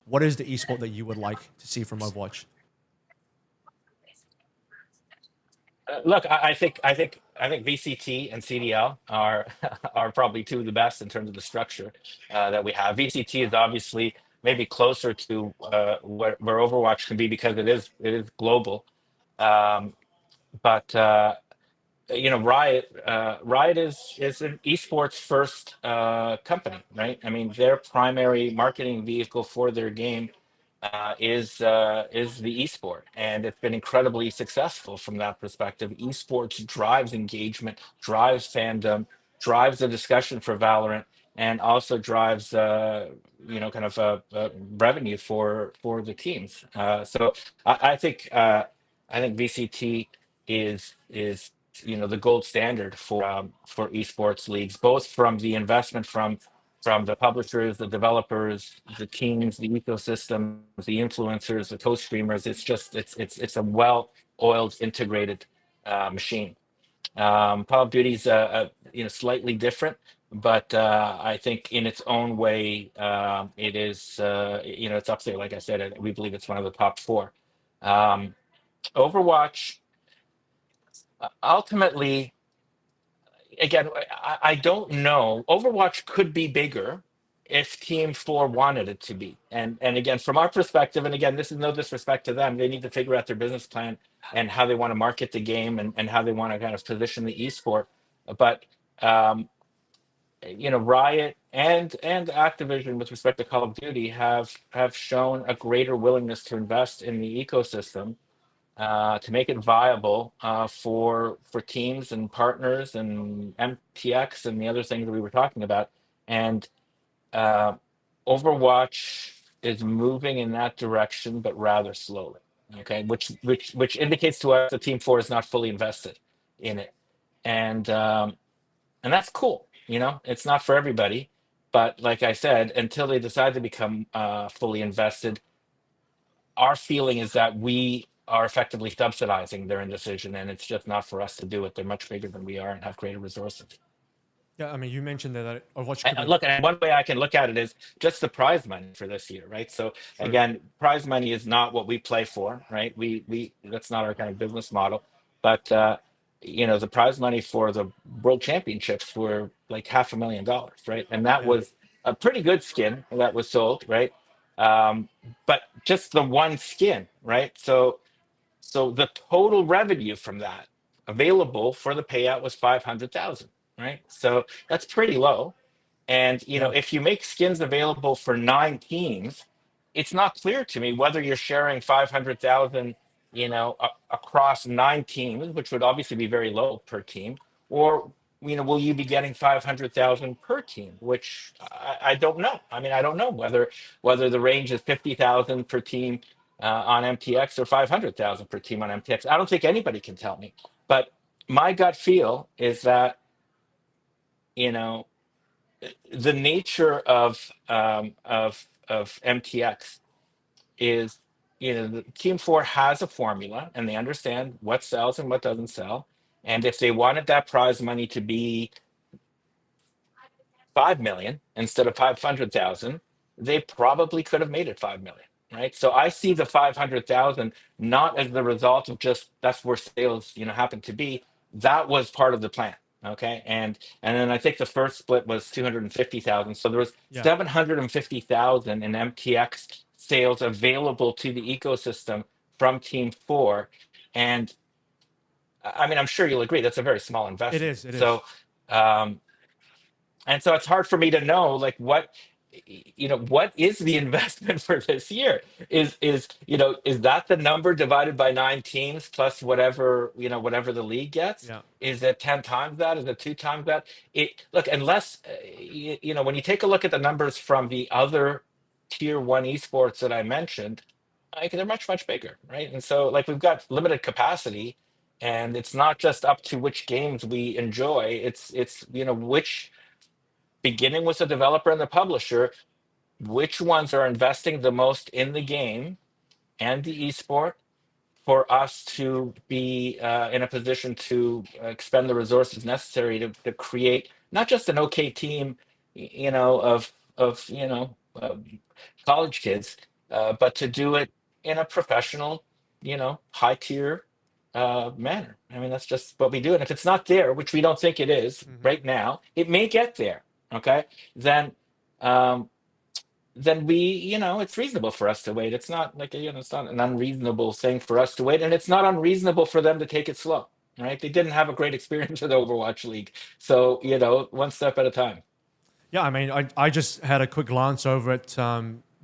what is the esport that you would like to see from Overwatch? Look, I think VCT and CDL are are probably two of the best in terms of the structure that we have. VCT is obviously maybe closer to where Overwatch can be because it is global. Um, but Riot is an esports first company, right? I mean, their primary marketing vehicle for their game is the esport, and it's been incredibly successful from that perspective. Esports drives engagement, drives fandom, drives the discussion for Valorant, and also drives kind of revenue for the teams. So I think VCT is the gold standard for esports leagues, both from the investment from the publishers, the developers, the teams, the ecosystems, the influencers, the co-streamers. It's a well-oiled, integrated machine. Call of Duty is slightly different, but I think in its own way, it is it's up there. Like I said, we believe it's one of the top four. Um, Overwatch ultimately, again, I don't know. Overwatch could be bigger if Team Four wanted it to be. And again, from our perspective, and again, this is no disrespect to them, they need to figure out their business plan and how they want to market the game and how they want to kind of position the esport. But Riot and Activision with respect to Call of Duty have shown a greater willingness to invest in the ecosystem to make it viable for teams and partners and MTX and the other things that we were talking about. And uh, Overwatch is moving in that direction, but rather slowly. Okay, which indicates to us that Team Four is not fully invested in it, and that's cool. It's not for everybody, but like I said, until they decide to become fully invested, our feeling is that we are effectively subsidizing their indecision, and it's just not for us to do it. They're much bigger than we are and have greater resources. Yeah, I mean, you mentioned that Overwatch could And be. look, and one way I can look at it is just the prize money for this year, right? So True. again, prize money is not what we play for, right? We that's not our kind of business model. But the prize money for the World Championships were like $500,000, right? And that Yeah. was a pretty good skin that was sold, right? But just the one skin, right? So the total revenue from that available for the payout was 500,000, right? So that's pretty low. And Yeah. if you make skins available for 9 teams, it's not clear to me whether you're sharing 500,000, across 9 teams, which would obviously be very low per team, or will you be getting 500,000 per team, which I don't know. I mean, I don't know whether the range is 50,000 per team on MTX or 500,000 per team on MTX. I don't think anybody can tell me. But my gut feel is that you know the nature of MTX is, the Team Four has a formula and they understand what sells and what doesn't sell. And if they wanted that prize money to be 5 million instead of 500,000, they probably could have made it 5 million. Right. So I see the 500,000 not as the result of just that's where sales, happen to be. That was part of the plan. Okay. And then I think the first split was 250,000. So there was Yeah. 750,000 in MTX sales available to the ecosystem from Team Four. And I mean, I'm sure you'll agree that's a very small It investment. is. It is. Um, so it's hard for me to know like what is the investment for this year. Is that the number divided by 9 teams plus whatever the league gets? Yeah. Is it 10 times that? Is it 2 times that? Look, unless when you take a look at the numbers from the other tier one esports that I mentioned, like they're much bigger, right? And so like we've got limited capacity, and it's not just up to which games we enjoy. It's which, beginning with the developer and the publisher, which ones are investing the most in the game and the esport for us to be in a position to expend the resources necessary to create not just an okay team, of college kids, but to do it in a professional, high tier manner. I mean, that's just what we do. And if it's not there, which we don't think it is Hmm. right now, it may get there. Okay, then um, then we, it's reasonable for us to wait. It's not like it's not an unreasonable thing for us to wait, and it's not unreasonable for them to take it slow. Right? They didn't have a great experience with Overwatch League, so one step at a time. Yeah, I mean, I just had a quick glance over at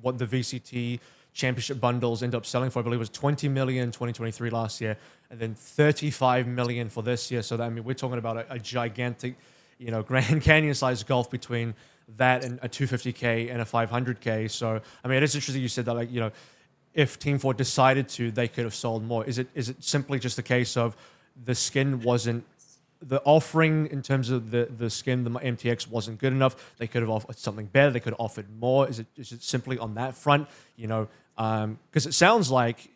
what the VCT championship bundles end up selling for. I believe it was 20 million 2023 last year, and then 35 million for this year. So that, I mean, we're talking about a gigantic, Grand Canyon sized gulf between that and a 250K and a 500K. So I mean, it is interesting you said that, like, if Team Four decided to, they could have sold more. Is it simply just a case of the skin wasn't, the offering in terms of the skin, the MTX wasn't good enough? They could have offered something better. They could have offered more. Is it simply on that front? Because it sounds like,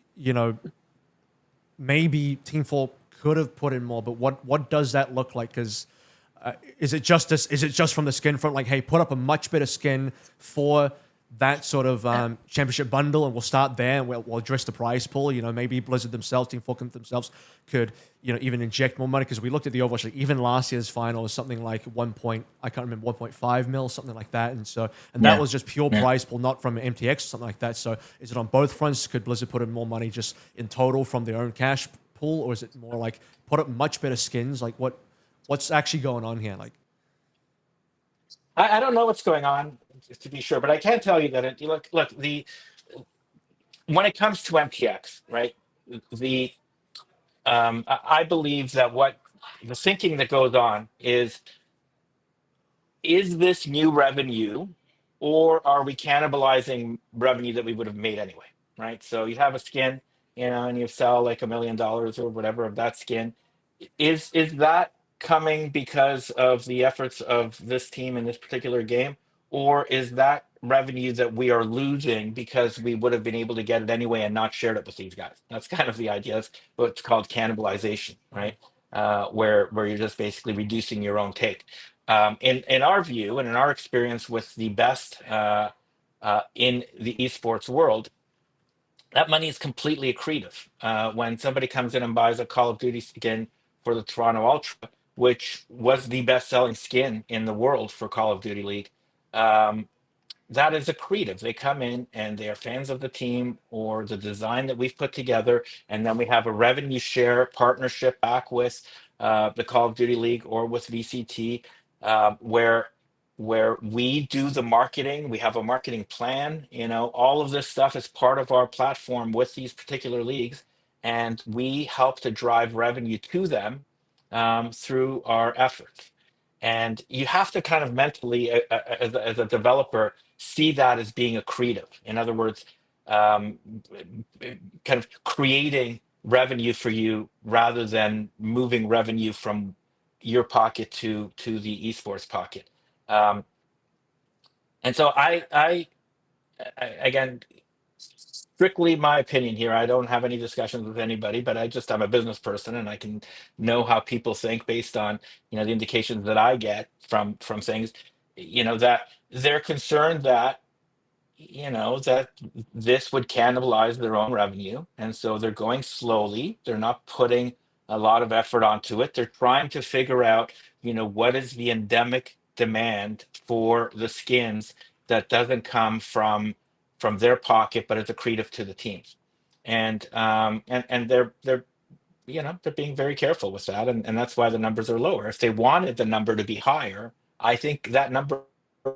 maybe Team Four could have put in more, but what does that look like? Because is it just this? Is it just from the skin front? Like, hey, put up a much better skin for that sort of championship bundle, and we'll start there, and we'll address the prize pool. Maybe Blizzard themselves, Team Falcon themselves, could even inject more money, because we looked at the Overwatch League. Even last year's final was something like I can't remember, 1.5 mil, something like that, and that Yeah, was just pure yeah. prize pool, not from MTX or something like that. So is it on both fronts? Could Blizzard put in more money just in total from their own cash pool, or is it more like put up much better skins? Like what's actually going on here? Like, I don't know what's going on, to be sure, but I can tell you that look, the when it comes to MTX, right? The I believe that what the thinking that goes on is this new revenue, or are we cannibalizing revenue that we would have made anyway? Right. So you have a skin, and you sell like $1 million or whatever of that skin. Is that coming because of the efforts of this team in this particular game, or is that revenue that we are losing because we would have been able to get it anyway and not shared it with these guys? That's kind of the idea. That's what's called cannibalization, right? Where you're just basically reducing your own take. In our view and in our experience with the best in the esports world, that money is completely accretive. When somebody comes in and buys a Call of Duty skin for the Toronto Ultra, which was the best-selling skin in the world for Call of Duty League, um, that is accretive. They come in and they are fans of the team or the design that we've put together, and then we have a revenue share partnership back with the Call of Duty League or with VCT, where we do the marketing. We have a marketing plan. All of this stuff is part of our platform with these particular leagues, and we help to drive revenue to them through our efforts. And you have to kind of mentally, as a developer, see that as being accretive. In other words, um, kind of creating revenue for you rather than moving revenue from your pocket to the esports pocket. Um, and so again, strictly my opinion here. I don't have any discussions with anybody, but I'm a business person, and I can know how people think based on the indications that I get from things. That they're concerned that that this would cannibalize their own revenue, and so they're going slowly. They're not putting a lot of effort onto it. They're trying to figure out what is the endemic demand for the skins that doesn't come from their pocket, but it's accretive to the teams. And they're being very careful with that, and that's why the numbers are lower. If they wanted the number to be higher, I think that number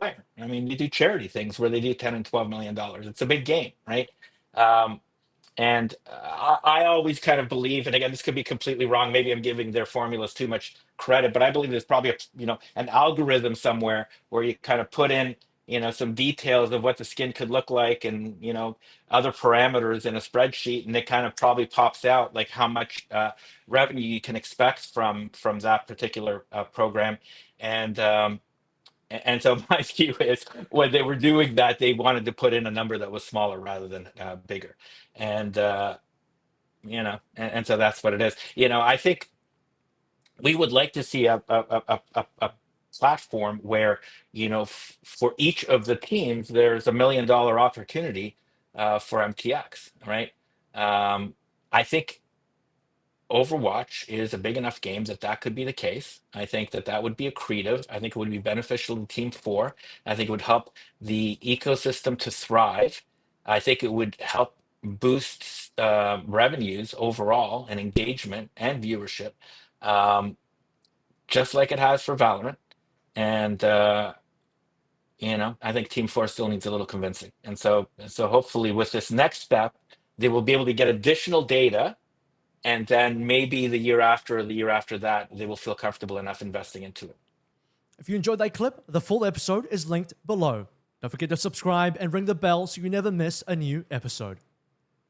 higher. I mean, you do charity things where they do 10 and $12 million. It's a big game, right? Um, and I always kind of believe, and again, this could be completely wrong. Maybe I'm giving their formulas too much credit, but I believe there's probably an algorithm somewhere where you kind of put in some details of what the skin could look like, and other parameters in a spreadsheet, and it kind of probably pops out like how much revenue you can expect from that particular program. And so my view is, when they were doing that, they wanted to put in a number that was smaller rather than bigger. And and so that's what it is. I think we would like to see a platform where for each of the teams there's $1 million opportunity for MTX, right? I think Overwatch is a big enough game that that could be the case. I think that that would be accretive. I think it would be beneficial to Team 4. I think it would help the ecosystem to thrive. I think it would help boost revenues overall and engagement and viewership, um, just like it has for Valorant. And I think Team 4 still needs a little convincing. And so hopefully with this next step, they will be able to get additional data, and then maybe the year after or the year after that, they will feel comfortable enough investing into it. If you enjoyed that clip, the full episode is linked below. Don't forget to subscribe and ring the bell so you never miss a new episode.